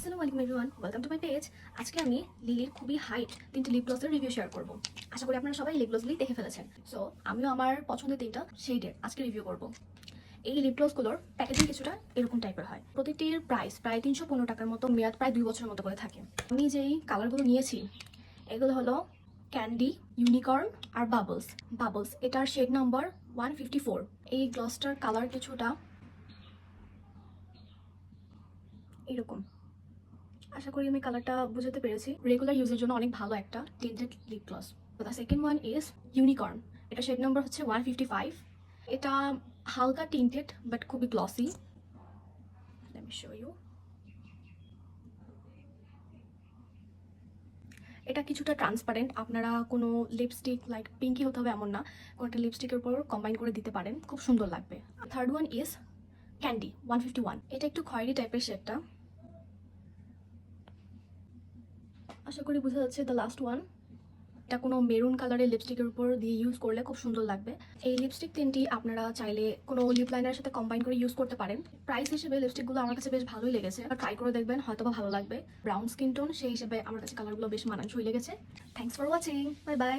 আসসালামু আলাইকুম everyone, welcome to my page. আজকে আমি লিলির খুবই হাইট তিনটি লিপ গ্লসের রিভিউ শেয়ার করব। আশা করি আপনারা সবাই লিপ গ্লসগুলি দেখে ফেলেছেন। সো আমিও আমার পছন্দের তিনটা শেডের আজকে রিভিউ করব। এই লিপ গ্লসগুলোর প্যাকেজিং কিছুটা এরকম টাইপের হয়। প্রতিটির প্রাইস প্রায় 315 টাকার মতো, মেয়াদ প্রায় 2 বছরের মতো করে থাকে। আমি যেই কালারগুলো নিয়েছি এগুলো হলো ক্যান্ডি, ইউনিকর্ন আর বাবলস। এটার শেড নাম্বার 154। এই গ্লসটার কালার কিছুটা এরকম। আশা করি আমি কালারটা বুঝাতে পেরেছি। রেগুলার ইউজের জন্য অনেক ভালো একটা টিন্টেড লিপ গ্লস। তো the second one is unicorn. এটা শেড নাম্বার হচ্ছে 155। এটা হালকা টিন্টেড বাট খুবই glossy. Let me show you. এটা কিছুটা ট্রান্সপারেন্ট। আপনারা কোনো লিপস্টিক লাইক পিঙ্কি হতে হবে এমন না, কোনো একটা লিপস্টিকের উপর কম্বাইন করে দিতে পারেন, খুব সুন্দর লাগবে। Third one is candy 151। এটা একটু খয়েরি টাইপের শেডটা। আশা করি বোঝা যাচ্ছে। দ্য লাস্ট ওয়ান, এটা কোনো মেরুন কালারের লিপস্টিকের উপর দিয়ে ইউজ করলে খুব সুন্দর লাগবে। এই লিপস্টিক তিনটি আপনারা চাইলে কোনো লিপ লাইনারের সাথে কম্বাইন করে ইউজ করতে পারেন। প্রাইস হিসেবে লিপস্টিকগুলো আমার কাছে বেশ ভালোই লেগেছে, আর ট্রাই করে দেখবেন, হয়তো বা ভালো লাগবে। ব্রাউন স্কিন টোন, সেই হিসেবে আমার কাছে কালারগুলো বেশ মানানসই লেগেছে। Thanks for watching, bye bye.